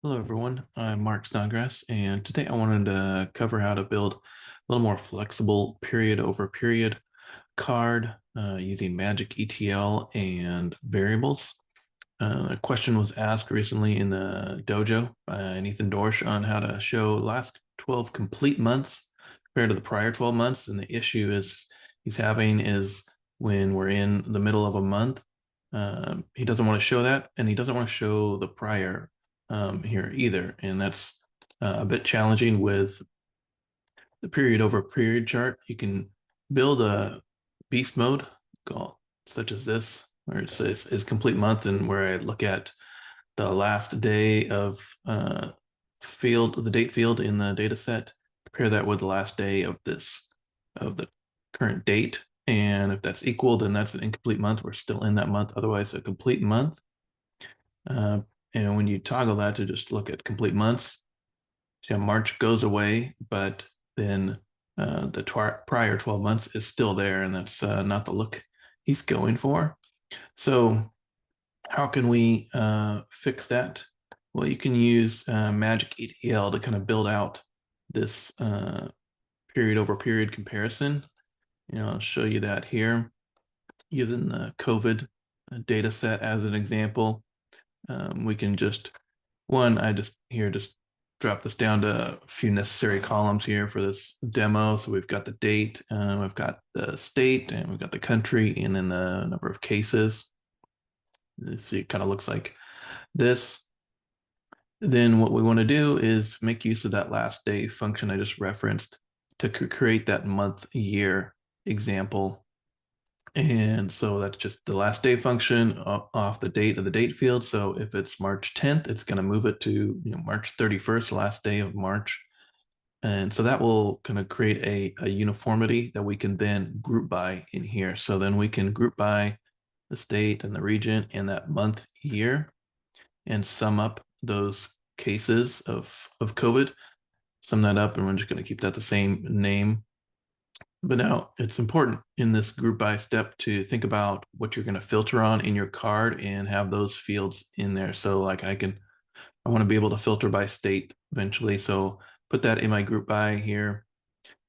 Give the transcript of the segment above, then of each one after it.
Hello, everyone. I'm Mark Snodgrass, and today I wanted to cover how to build a little more flexible period over period card using Magic ETL and variables. A question was asked recently in the dojo by Nathan Dorsch on how to show last 12 complete months compared to the prior 12 months. And the issue he's having is when we're in the middle of a month, he doesn't want to show that, and he doesn't want to show the prior here either. And that's a bit challenging with the period over period chart. You can build a beast mode called, such as this, where it says is complete month, and where I look at the last day of the date field in the data set, compare that with the last day of the current date. And if that's equal, then that's an incomplete month. We're still in that month, otherwise a complete month. Uh, and when you toggle that to just look at complete months, yeah, March goes away, but then the prior 12 months is still there, and that's not the look he's going for. So how can we fix that? Well, you can use Magic ETL to kind of build out this period over period comparison. I'll show you that here using the COVID data set as an example. We can just drop this down to a few necessary columns here for this demo. So we've got the date, we've got the state, and we've got the country, and then the number of cases. See, it kind of looks like this. Then what we want to do is make use of that last day function I just referenced to create that month year example. And so that's just the last day function off the date of the date field. So if it's March 10th, it's going to move it to March 31st, last day of March. And so that will kind of create a uniformity that we can then group by in here. So then we can group by the state and the region and that month year and sum up those cases of COVID, sum that up, and we're just going to keep that the same name. But now it's important in this group by step to think about what you're going to filter on in your card and have those fields in there. So like I want to be able to filter by state eventually. So put that in my group by here,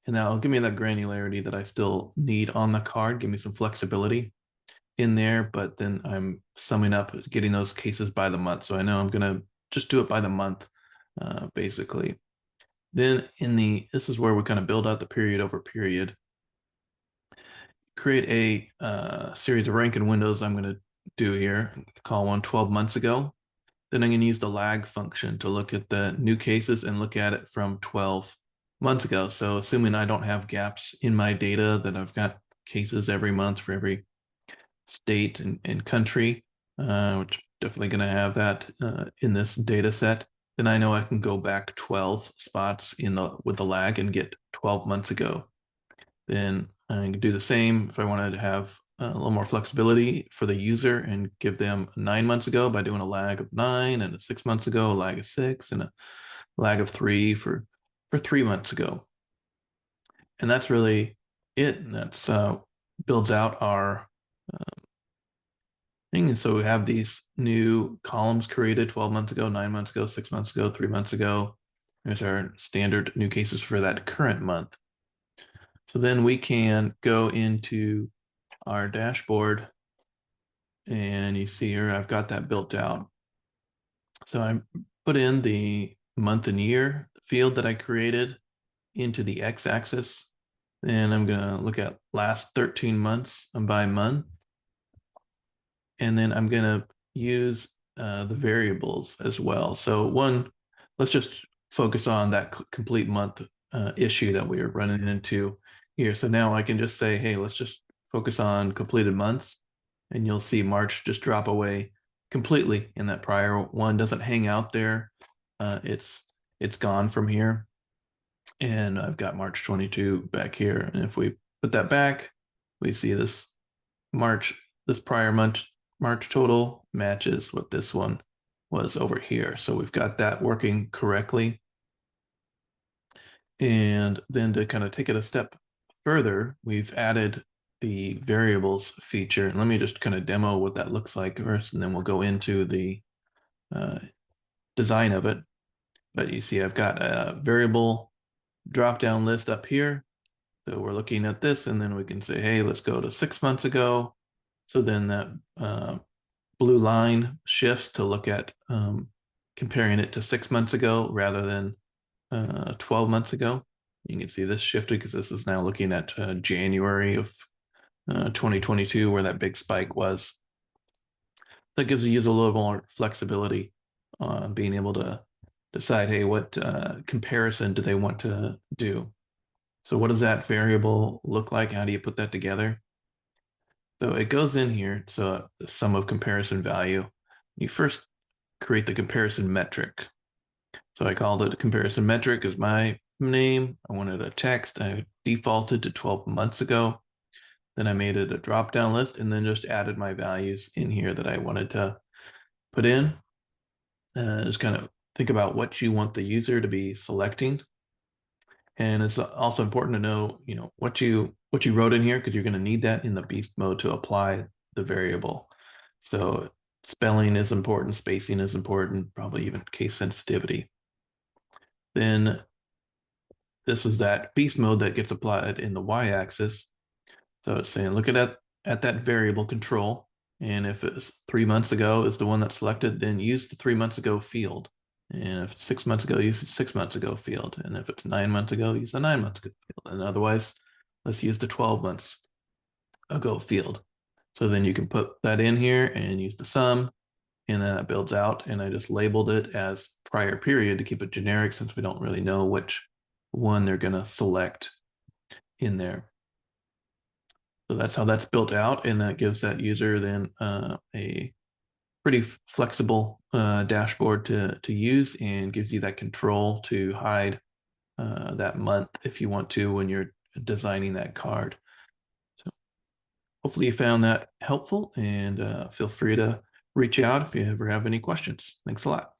and that'll give me that granularity that I still need on the card, give me some flexibility in there, but then I'm summing up, getting those cases by the month. So I know I'm going to just do it by the month, basically. Then this is where we kind of build out the period over period. Create a series of ranking windows I'm going to do here. Call one 12 months ago. Then I'm going to use the lag function to look at the new cases and look at it from 12 months ago. So assuming I don't have gaps in my data, that I've got cases every month for every state and country, which definitely going to have that in this data set, then I know I can go back 12 spots with the lag and get 12 months ago. Then I can do the same if I wanted to have a little more flexibility for the user and give them 9 months ago by doing a lag of 9, and a 6 months ago, a lag of 6, and a lag of 3 for 3 months ago. And that's really it. And that's builds out our thing. And so we have these new columns created 12 months ago, 9 months ago, 6 months ago, 3 months ago. There's our standard new cases for that current month. So then we can go into our dashboard, and you see here I've got that built out. So I put in the month and year field that I created into the x-axis, and I'm going to look at last 13 months by month. And then I'm going to use the variables as well. So let's just focus on that complete month issue that we are running into here. So now I can just say, hey, let's just focus on completed months, and you'll see March just drop away completely, and that prior one doesn't hang out there. It's gone from here, and I've got March 22 back here. And if we put that back, we see this prior month March total matches what this one was over here. So we've got that working correctly. And then to kind of take it a step further, we've added the variables feature. And let me just kind of demo what that looks like first, and then we'll go into the design of it. But you see, I've got a variable drop-down list up here. So we're looking at this, and then we can say, hey, let's go to 6 months ago. So then that blue line shifts to look at comparing it to 6 months ago rather than 12 months ago. You can see this shifted because this is now looking at January of 2022, where that big spike was. That gives the user a little more flexibility on being able to decide, hey, what comparison do they want to do? So what does that variable look like? How do you put that together? So it goes in here. So the sum of comparison value. You first create the comparison metric. So I called it a comparison metric as my name. I wanted a text. I defaulted to 12 months ago. Then I made it a drop-down list and then just added my values in here that I wanted to put in. Just kind of think about what you want the user to be selecting. And it's also important to know, what you wrote in here, because you're going to need that in the beast mode to apply the variable. So spelling is important, spacing is important, probably even case sensitivity. Then this is that beast mode that gets applied in the y-axis. So it's saying, look at that variable control. And if it's 3 months ago is the one that's selected, then use the 3 months ago field. And if it's 6 months ago, use the 6 months ago field. And if it's 9 months ago, use the 9 months ago field. And otherwise, let's use the 12 months ago field. So then you can put that in here and use the sum, and then that builds out. And I just labeled it as prior period to keep it generic, since we don't really know which one they're going to select in there. So that's how that's built out, and that gives that user then a pretty flexible dashboard to use, and gives you that control to hide that month if you want to when you're designing that card. So hopefully you found that helpful, and feel free to reach out if you ever have any questions. Thanks a lot.